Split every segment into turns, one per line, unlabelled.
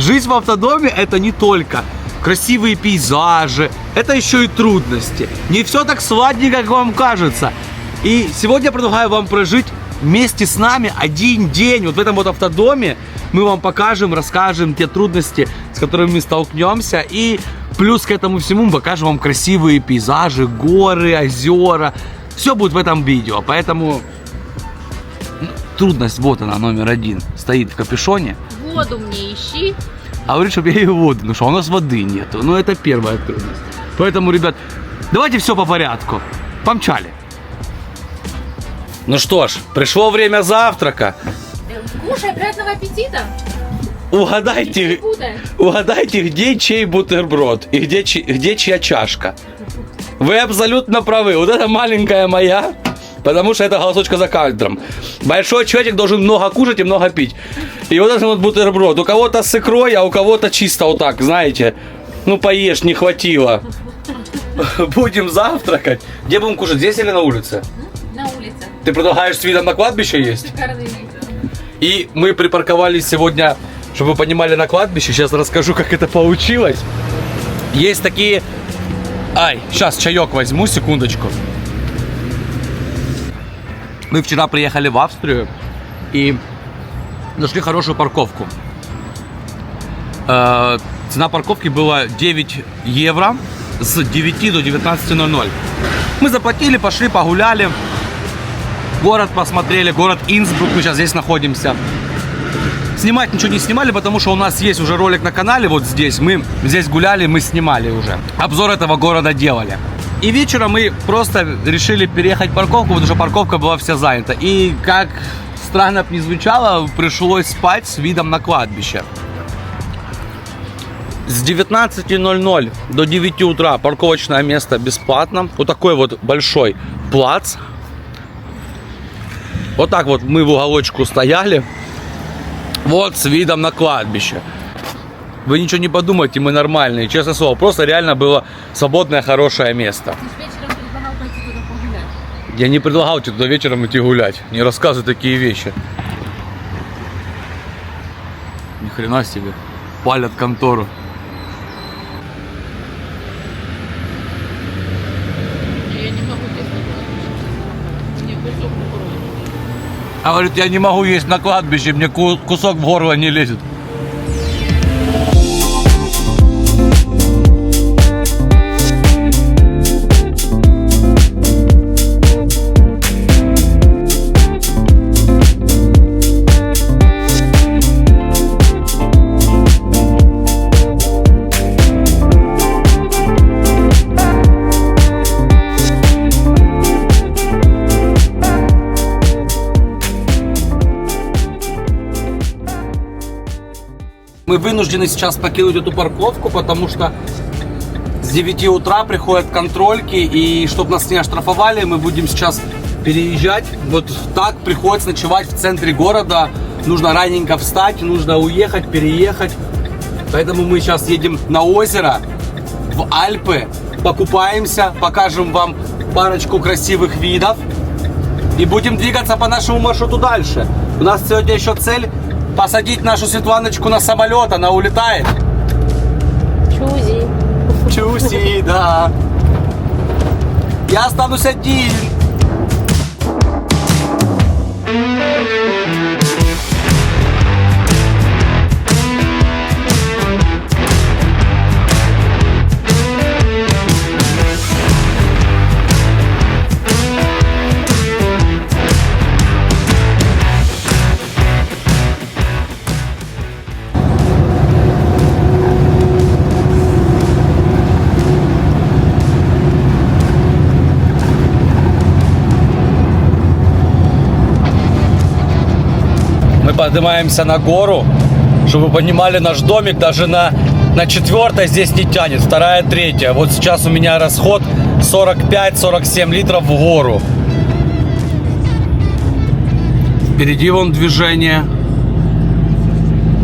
жизнь в автодоме это не только красивые пейзажи, это еще и трудности. Не все так сладенько, как вам кажется. И сегодня я предлагаю вам прожить вместе с нами один день вот в этом вот автодоме. Мы вам покажем, расскажем те трудности, с которыми мы столкнемся. И плюс к этому всему мы покажем вам красивые пейзажи, горы, озера. Все будет в этом видео. Поэтому трудность, вот она, номер один. Стоит в капюшоне.
Воду мне ищи.
А говорит, чтобы я ее воду, ну что, у нас воды нету. Ну это первая трудность. Поэтому, ребят, давайте все по порядку. Помчали. Ну что ж, пришло время завтрака.
Кушай, приятного аппетита.
Угадайте, где чей бутерброд и где чья чашка. Вы абсолютно правы. Вот это маленькая моя, потому что это голосочка за кадром. Большой человек должен много кушать и много пить. И вот этот вот бутерброд. У кого-то с икрой, а у кого-то чисто вот так, знаете. Ну поешь, не хватило. Будем завтракать. Где будем кушать, здесь или на улице?
На улице.
Ты предлагаешь с видом на кладбище есть?
Шикарный вид.
И мы припарковались сегодня, чтобы вы понимали, на кладбище. Сейчас расскажу, как это получилось. Есть такие... Ай, сейчас чаек возьму, секундочку. Мы вчера приехали в Австрию и нашли хорошую парковку. Цена парковки была 9 евро с 9 до 19:00. Мы заплатили, пошли, погуляли. Город посмотрели, город Инсбрук, мы сейчас здесь находимся. Снимать ничего не снимали, потому что у нас есть уже ролик на канале, вот здесь. Мы здесь гуляли, мы снимали уже. Обзор этого города делали. И вечером мы просто решили переехать парковку, потому что парковка была вся занята. И как странно бы ни звучало, пришлось спать с видом на кладбище. С 19:00 до 9 утра парковочное место бесплатно. Вот такой вот большой плац. Вот так вот мы в уголочку стояли. Вот с видом на кладбище. Вы ничего не подумайте, мы нормальные, честное слово. Просто реально было свободное, хорошее место.
Ты вечером предлагал пойти туда погулять.
Я не предлагал тебе туда вечером идти гулять. Не рассказывай такие вещи. Ни хрена себе. Палят контору.
Я не могу есть на кладбище. Мне кусок в горло.
А говорит, я не могу есть на кладбище, мне кусок в горло не лезет. Мы вынуждены сейчас покинуть эту парковку, потому что с 9 утра приходят контрольки, и чтобы нас не оштрафовали, мы будем сейчас переезжать. Вот так приходится ночевать в центре города. Нужно раненько встать, нужно уехать, переехать. Поэтому мы сейчас едем на озеро, в Альпы, покупаемся, покажем вам парочку красивых видов и будем двигаться по нашему маршруту дальше. У нас сегодня еще цель посадить нашу Светланочку на самолет, она улетает.
Чузи.
Чуси, да. Я останусь один. Поднимаемся на гору, чтобы вы понимали, наш домик даже на 4-й здесь не тянет, 2-я, 3-я. Вот сейчас у меня расход 45-47 литров в гору. Впереди вон движение,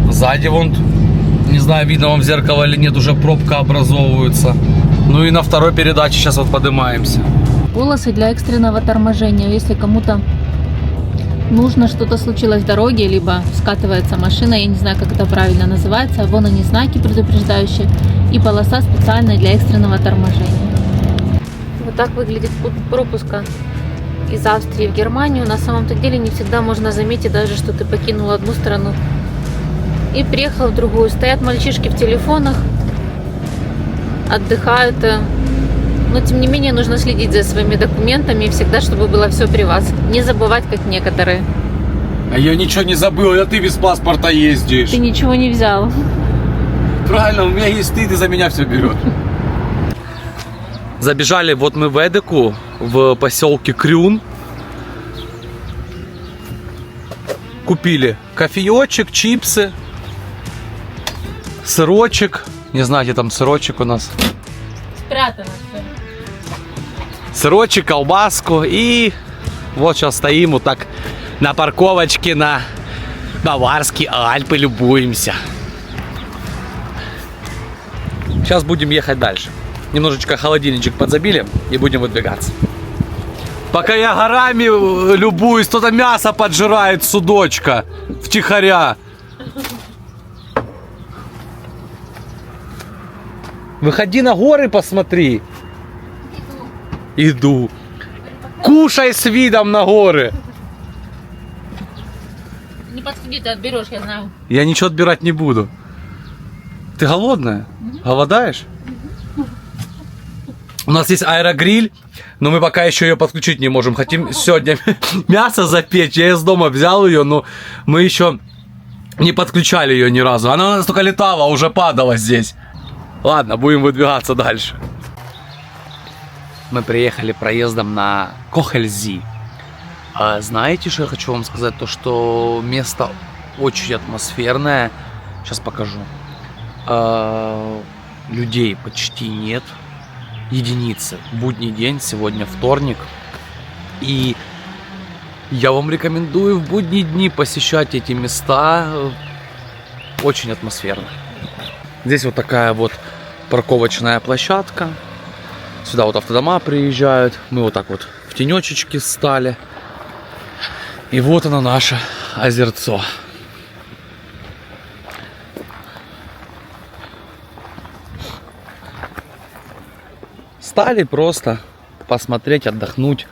сзади вон, не знаю, видно вам в зеркало или нет, уже пробка образовывается. Ну и на второй передаче сейчас вот поднимаемся.
Полосы для экстренного торможения, если кому-то
нужно, что-то случилось в дороге, либо скатывается машина, я не знаю, как это правильно называется. Вон они, знаки предупреждающие, и полоса специальная для экстренного торможения. Вот так выглядит пункт пропуска из Австрии в Германию. На самом-то деле не всегда можно заметить даже, что ты покинул одну страну и приехал в другую. Стоят мальчишки в телефонах, отдыхают. Но тем не менее нужно следить за своими документами и всегда, чтобы было все при вас. Не забывать, как некоторые.
А я ничего не забыл, а ты без паспорта ездишь.
Ты ничего не взял.
Правильно, у меня есть ты за меня все берешь. Забежали вот мы в Эдеку, в поселке Крюн. Купили кофеечек, чипсы, сырочек. Не знаю, где там сырочек у нас.
Спрятано все.
Сырочек, колбаску. И вот сейчас стоим вот так на парковочке на Баварские Альпы, любуемся. Сейчас будем ехать дальше. Немножечко холодильничек подзабили и будем выдвигаться. Пока я горами любуюсь, кто-то мясо поджирает, судочка, втихаря. Выходи на горы, посмотри. Иду. Кушай с видом на горы.
Не подходи, ты отберешь, я знаю.
Я ничего отбирать не буду. Ты голодная? Голодаешь? У нас есть аэрогриль, но мы пока еще ее подключить не можем. Хотим сегодня мясо запечь. Я из дома взял ее, но мы еще не подключали ее ни разу. Она у нас только летала, уже падала здесь. Ладно, будем выдвигаться дальше. Мы приехали проездом на Кохельзи. Знаете, что я хочу вам сказать? То, что место очень атмосферное. Сейчас покажу. Людей почти нет. Единицы. Будний день, сегодня вторник. И я вам рекомендую в будние дни посещать эти места. Очень атмосферно. Здесь вот такая вот парковочная площадка. Сюда вот автодома приезжают. Мы вот так вот в тенечечке встали. И вот оно, наше озерцо. Стали просто посмотреть, отдохнуть,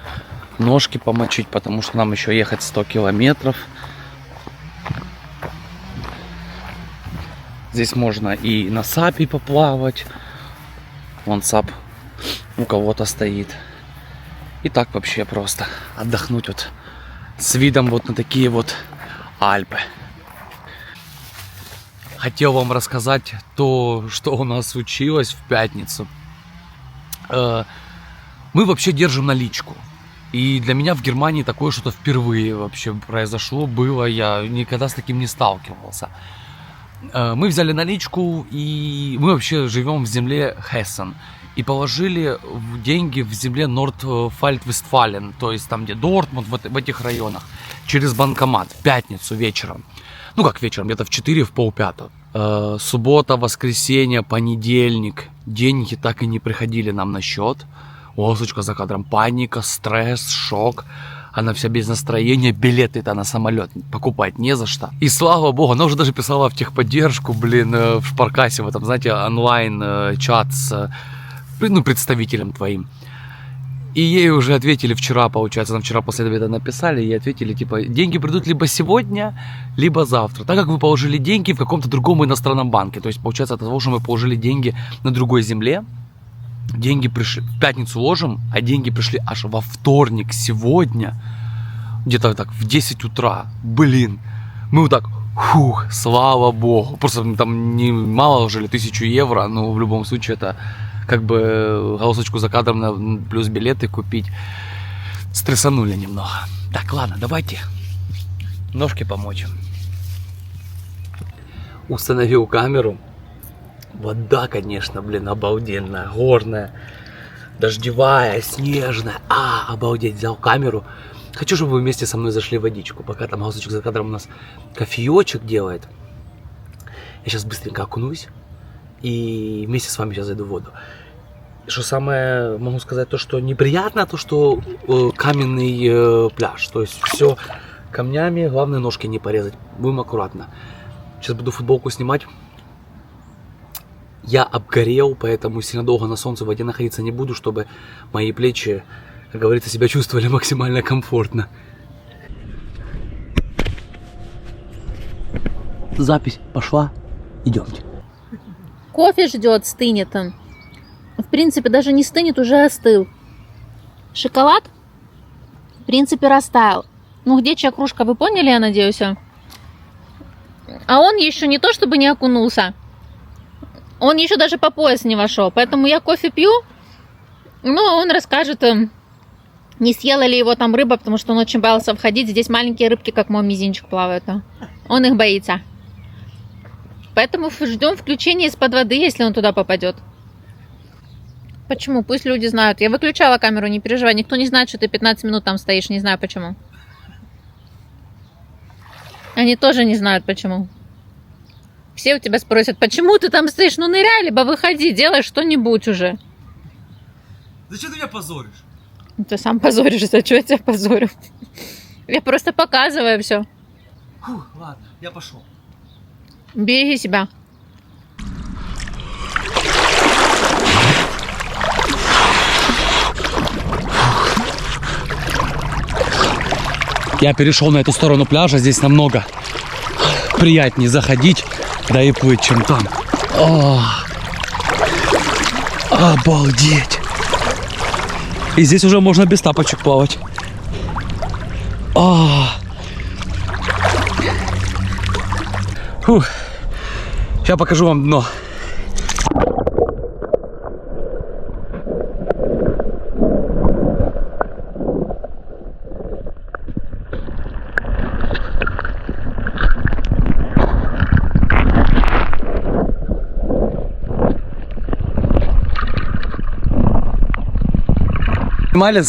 ножки помочить, потому что нам еще ехать 100 километров. Здесь можно и на сапе поплавать. Вон сап у кого-то стоит. И так вообще просто отдохнуть вот с видом вот на такие вот Альпы. Хотел вам рассказать то, что у нас случилось в пятницу. Мы вообще держим наличку. И для меня в Германии такое что-то впервые вообще произошло, было. Я никогда с таким не сталкивался. Мы взяли наличку, и мы вообще живем в земле Хессен. И положили деньги в земле Нордфальд-Вестфален, то есть там, где Дортмунд, в этих районах, через банкомат в пятницу вечером. Ну как вечером, где-то в 4, в полпятого. Суббота, воскресенье, понедельник. Деньги так и не приходили нам на счет. Осочка за кадром. Паника, стресс, шок. Она вся без настроения. Билеты-то на самолет покупать не за что. И слава богу, она уже даже писала в техподдержку, в Шпаркассе, в этом, знаете, онлайн-чат с представителем твоим. И ей уже ответили вчера, получается, нам вчера после обеда написали, и ответили, типа, деньги придут либо сегодня, либо завтра, так как вы положили деньги в каком-то другом иностранном банке. То есть, получается, от того, что мы положили деньги на другой земле, деньги пришли, в пятницу ложим, а деньги пришли аж во вторник, сегодня, где-то так, в 10 утра. Блин, мы вот так, слава богу. Просто там не мало ложили, 1000 евро, но в любом случае это как бы галстучку за кадром плюс билеты купить. Стрессанули немного. Так, ладно, давайте ножки помочь. Установил камеру. Вода, конечно, обалденная, горная, дождевая, снежная. Обалдеть, взял камеру. Хочу, чтобы вы вместе со мной зашли в водичку. Пока там галстучек за кадром у нас кофеечек делает. Я сейчас быстренько окунусь и вместе с вами сейчас зайду в воду. Что самое, могу сказать, то, что неприятно, то, что каменный пляж. То есть все камнями. Главное ножки не порезать. Будем аккуратно. Сейчас буду футболку снимать. Я обгорел, поэтому сильно долго на солнце в воде находиться не буду, чтобы мои плечи, как говорится, себя чувствовали максимально комфортно. Запись пошла. Идемте.
Кофе ждет, стынет он. В принципе, даже не стынет, уже остыл. Шоколад, в принципе, растаял. Ну, где чья кружка, вы поняли, я надеюсь? А он еще не то, чтобы не окунулся. Он еще даже по пояс не вошел. Поэтому я кофе пью. Ну, он расскажет, не съела ли его там рыба, потому что он очень боялся входить. Здесь маленькие рыбки, как мой мизинчик, плавают. Он их боится. Поэтому ждем включения из-под воды, если он туда попадет. Почему? Пусть люди знают. Я выключала камеру, не переживай. Никто не знает, что ты 15 минут там стоишь. Не знаю почему. Они тоже не знают почему. Все у тебя спросят, почему ты там стоишь? Ну ныряй, либо выходи, делай что-нибудь уже.
Зачем ты меня позоришь?
Ты сам позоришься, что я тебя позорю? Я просто показываю все.
Фух, ладно, я пошел.
Береги себя.
Я перешел на эту сторону пляжа, здесь намного приятнее заходить, да и плыть, чем там. Обалдеть! И здесь уже можно без тапочек плавать. Фух. Сейчас покажу вам дно.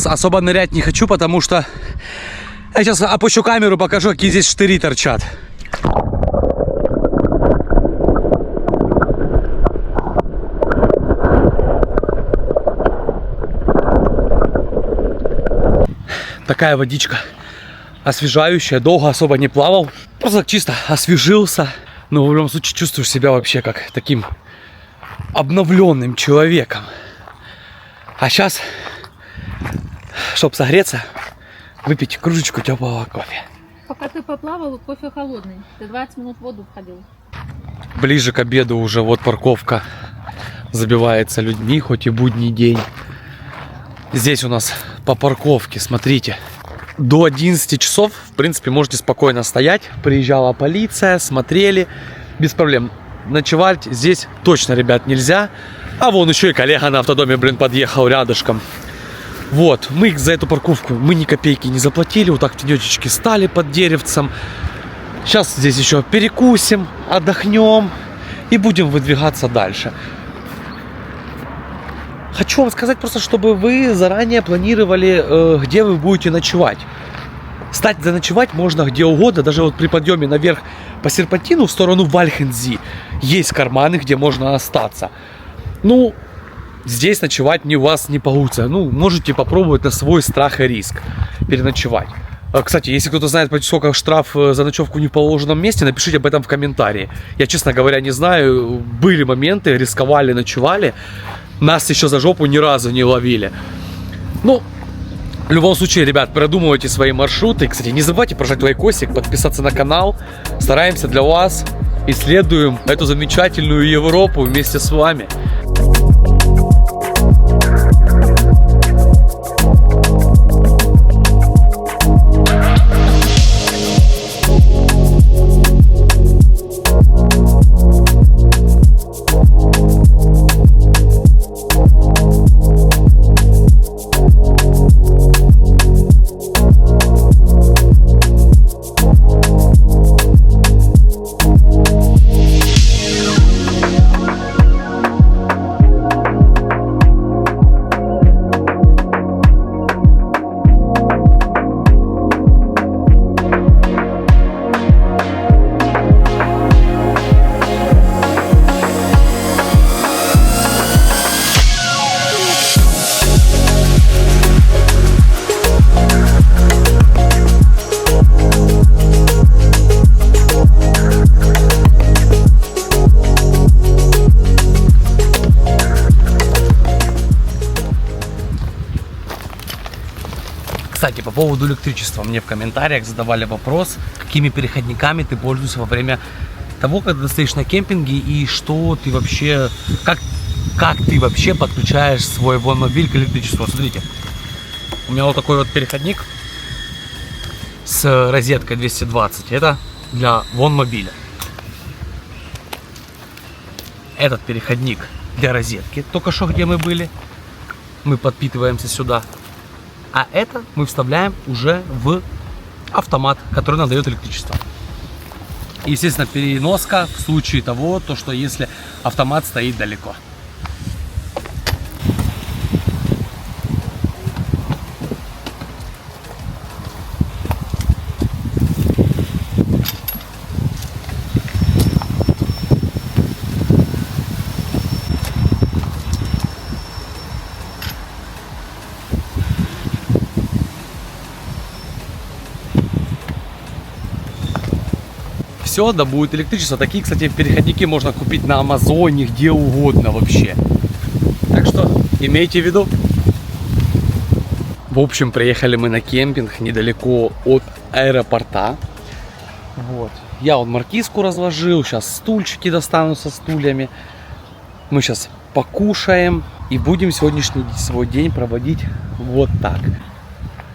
Особо нырять не хочу, потому что я сейчас опущу камеру, покажу, какие здесь штыри торчат. Такая водичка освежающая, долго особо не плавал, просто чисто освежился. Но в любом случае чувствуешь себя вообще как таким обновленным человеком. А сейчас, чтобы согреться, выпить кружечку теплого кофе.
Пока ты поплавал, кофе холодный. Ты 20 минут в воду входил.
Ближе к обеду уже вот парковка забивается людьми, хоть и будний день. Здесь у нас по парковке, смотрите, до 11 часов, в принципе, можете спокойно стоять. Приезжала полиция, смотрели, без проблем. Ночевать здесь точно, ребят, нельзя. А вон еще и коллега на автодоме, подъехал рядышком. Вот, мы за эту парковку, мы ни копейки не заплатили. Вот так в тенечечке стали под деревцем. Сейчас здесь еще перекусим, отдохнем и будем выдвигаться дальше. Хочу вам сказать просто, чтобы вы заранее планировали, где вы будете ночевать. Кстати, заночевать можно где угодно, даже вот при подъеме наверх по серпантину в сторону Вальхензи есть карманы, где можно остаться. Ну, здесь ночевать у вас не получится. Ну, можете попробовать на свой страх и риск переночевать. Кстати, если кто-то знает, сколько штраф за ночевку не в положенном месте, напишите об этом в комментарии. Я, честно говоря, не знаю. Были моменты, рисковали, ночевали. Нас еще за жопу ни разу не ловили. Ну, в любом случае, ребят, продумывайте свои маршруты. Кстати, не забывайте прожать лайкосик, подписаться на канал. Стараемся для вас. Исследуем эту замечательную Европу вместе с вами. Кстати, по поводу электричества. Мне в комментариях задавали вопрос, какими переходниками ты пользуешься во время того, когда ты стоишь на кемпинге, и что ты вообще, как ты вообще подключаешь свой вонмобиль к электричеству. Смотрите, у меня вот такой вот переходник с розеткой 220. Это для вонмобиля. Этот переходник для розетки, только что где мы были. Мы подпитываемся сюда. А это мы вставляем уже в автомат, который нам дает электричество. И, естественно, переноска в случае того, что если автомат стоит далеко. Все, да будет электричество. Такие, кстати, переходники можно купить на Амазоне, где угодно вообще. Так что имейте в виду. В общем, приехали мы на кемпинг недалеко от аэропорта. Вот. Я вот маркизку разложил. Сейчас стульчики достану со стульями. Мы сейчас покушаем и будем сегодняшний свой день проводить вот так.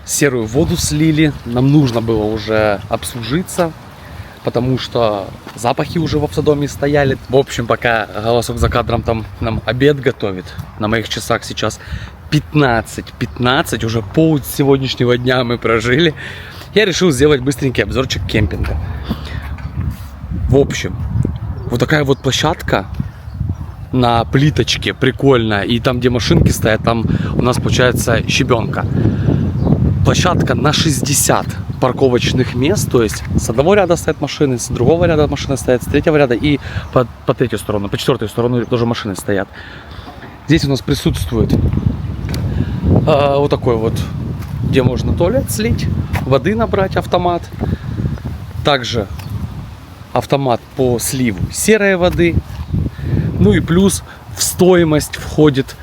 Серую воду слили. Нам нужно было уже обслужиться, потому что запахи уже в автодоме стояли. В общем, пока голосок за кадром там нам обед готовит, на моих часах сейчас 15, уже пол сегодняшнего дня мы прожили. Я решил сделать быстренький обзорчик кемпинга. В общем, вот такая вот площадка на плиточке, прикольная. И там, где машинки стоят, там у нас получается щебенка. Площадка на 60 парковочных мест, то есть с одного ряда стоят машины, с другого ряда машины стоят, с третьего ряда и по третью сторону, по четвертую сторону тоже машины стоят. Здесь у нас присутствует вот такой вот, где можно туалет слить, воды набрать, автомат. Также автомат по сливу серой воды. Ну и плюс в стоимость входит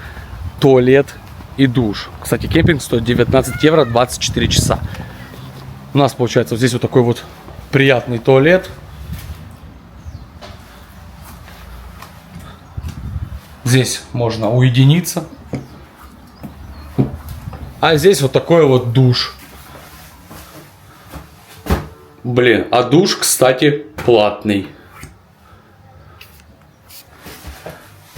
туалет и душ. Кстати, кемпинг стоит 19 евро 24 часа. У нас получается вот здесь вот такой вот приятный туалет. Здесь можно уединиться. А здесь вот такой вот душ. Блин, а душ, кстати, платный.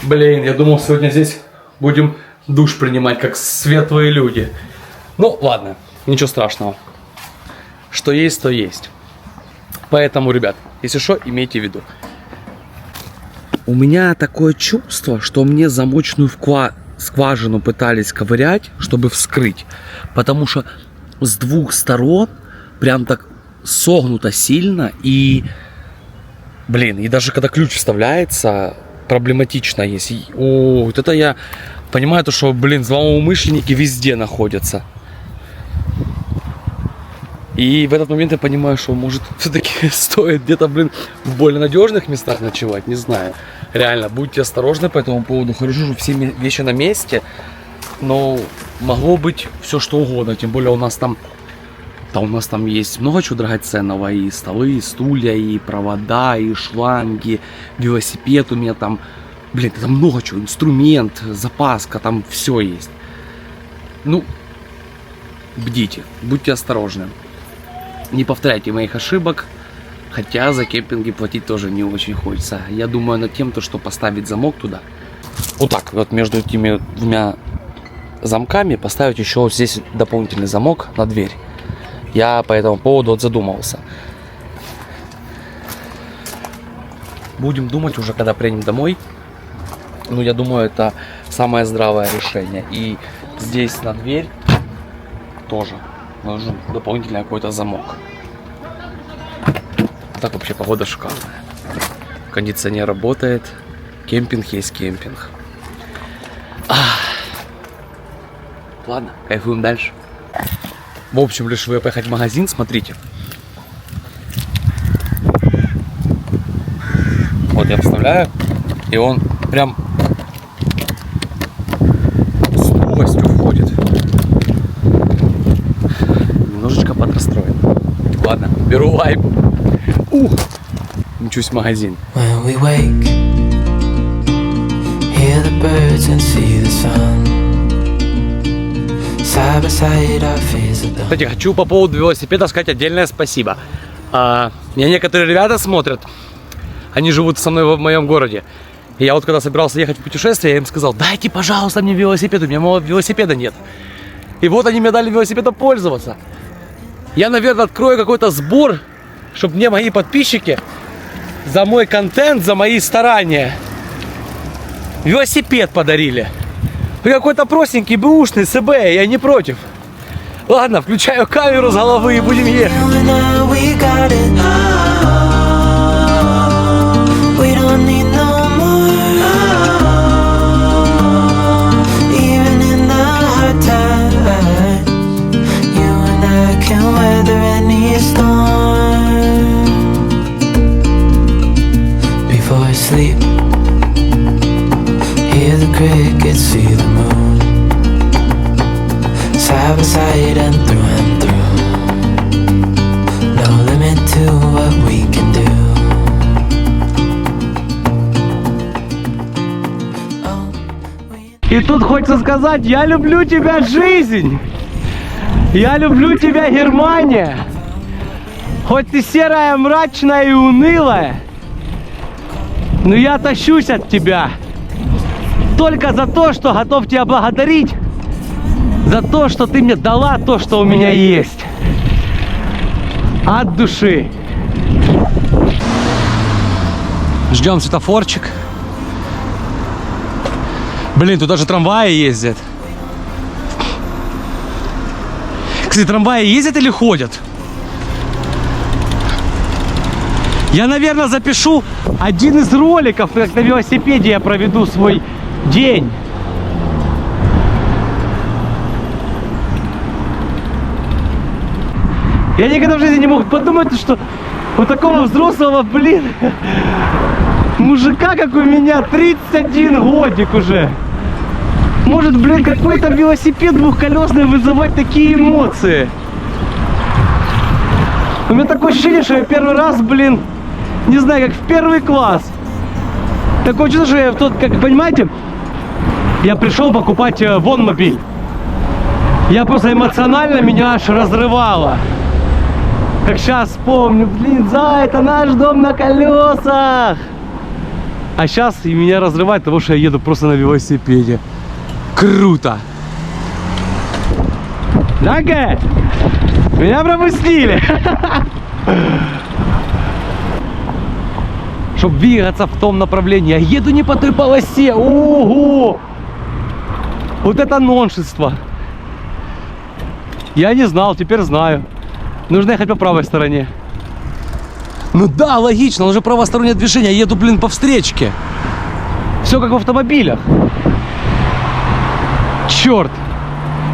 Блин, я думал, сегодня здесь будем душ принимать, как светлые люди. Ну, ладно, ничего страшного. Что есть, то есть. Поэтому, ребят, если что, имейте в виду. У меня такое чувство, что мне замочную скважину пытались ковырять, чтобы вскрыть. Потому что с двух сторон прям так согнуто сильно. И, блин, и даже когда ключ вставляется, проблематично есть. О, вот это я понимаю, то, что, блин, злоумышленники везде находятся. И в этот момент я понимаю, что, может, все-таки стоит где-то, блин, в более надежных местах ночевать, не знаю. Реально, будьте осторожны по этому поводу. Хорошо, что все вещи на месте, но могло быть все что угодно. Тем более у нас там есть много чего драгоценного. И столы, и стулья, и провода, и шланги, велосипед у меня там. Блин, там много чего. Инструмент, запаска, там все есть. Ну, бдите, будьте осторожны. Не повторяйте моих ошибок. Хотя за кемпинги платить тоже не очень хочется. Я думаю над тем, что поставить замок туда. Вот так вот между этими двумя замками поставить еще вот здесь дополнительный замок на дверь. Я по этому поводу вот задумался. Будем думать уже, когда приедем домой. Ну, я думаю, это самое здравое решение. И здесь на дверь тоже нужен дополнительный какой-то замок. Так вообще погода шикарная. Кондиционер работает. Кемпинг есть кемпинг. Ладно, кайфуем дальше. В общем, решил я поехать в магазин, смотрите. Вот я вставляю, и он прям с тугостью входит. подрастроен. Ладно, беру вайбу. Мчусь в магазин.
When we wake, hear the birds and see the sun. Side by side our fears are done.
Кстати, хочу по поводу велосипеда сказать отдельное спасибо. Меня некоторые ребята смотрят, они живут со мной в моем городе. И я вот когда собирался ехать в путешествие, я им сказал: дайте, пожалуйста, мне велосипед, у меня велосипеда нет. И вот они мне дали велосипедом пользоваться. Я, наверное, открою какой-то сбор, чтобы мне мои подписчики за мой контент, за мои старания велосипед подарили. Какой-то простенький, бэушный, СБ, я не против. Ладно, включаю камеру с головы и будем ехать.
You and I, we got it. We don't need no more. Even in the hard times, you and I can weather any storm. Before I sleep, hear the crickets, see the moon. Side by side and through. No limit to what we can do.
И тут хочется сказать: я люблю тебя, жизнь! Я люблю тебя, Германия! Хоть ты серая, мрачная и унылая, но я тащусь от тебя. Только за то, что готов тебя благодарить, за то, что ты мне дала то, что у меня есть. От души. Ждем светофорчик. Блин, тут даже трамваи ездят. Кстати, трамваи ездят или ходят? Я, наверное, запишу один из роликов, как на велосипеде я проведу свой день. Я никогда в жизни не мог подумать, что у такого взрослого, блин, мужика, как у меня, 31 годик уже, может, блин, какой-то велосипед двухколесный вызывать такие эмоции. У меня такое ощущение, что я первый раз, блин, не знаю, как в первый класс. Такое чувство, что я в тот, как понимаете, я пришел покупать вонмобиль. Я просто эмоционально, меня аж разрывало. Как сейчас помню, блин, это наш дом на колесах. А сейчас и меня разрывает, потому что я еду просто на велосипеде. Круто! Данке! Меня пропустили! Чтобы двигаться в том направлении. Я еду не по той полосе. Ого! Вот это ноншество. Я не знал, теперь знаю. Нужно ехать по правой стороне. Ну да, логично, он же правостороннее движение. Я еду, блин, по встречке. Все как в автомобилях. Черт.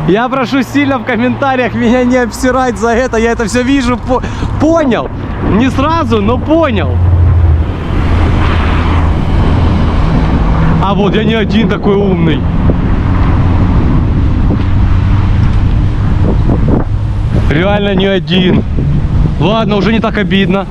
Я прошу сильно в комментариях меня не обсирать за это. Я это все вижу, понял. Не сразу, но понял. А вот я не один такой умный. Реально не один. Ладно, уже не так обидно.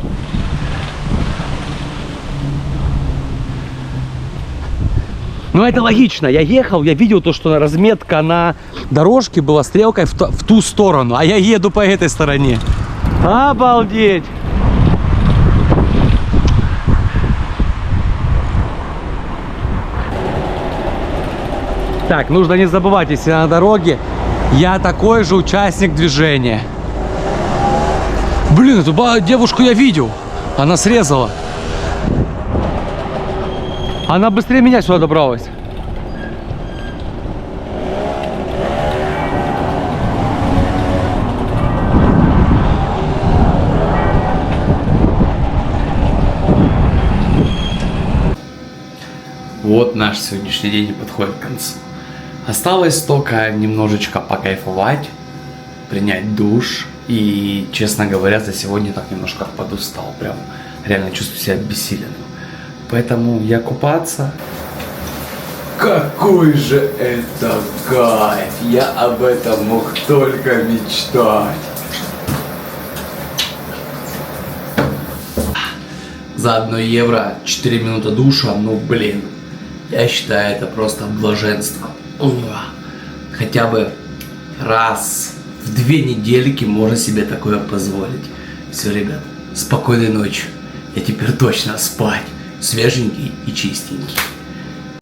Ну это логично. Я ехал, я видел то, что разметка на дорожке была стрелкой в ту сторону, а я еду по этой стороне. Обалдеть! Так, нужно не забывать, если на дороге я такой же участник движения. Блин, эту девушку я видел. Она срезала. Она быстрее меня сюда добралась. Вот наш сегодняшний день подходит к концу. Осталось только немножечко покайфовать, принять душ. И, честно говоря, за сегодня так немножко подустал. Прям реально чувствую себя обессиленным. Поэтому я купаться. Какой же это кайф! Я об этом мог только мечтать. За 1 евро 4 минуты душа, ну блин. Я считаю, это просто блаженство. Хотя бы раз в 2 недельки можно себе такое позволить. Все, ребят, спокойной ночи. Я теперь точно спать. Свеженький и чистенький.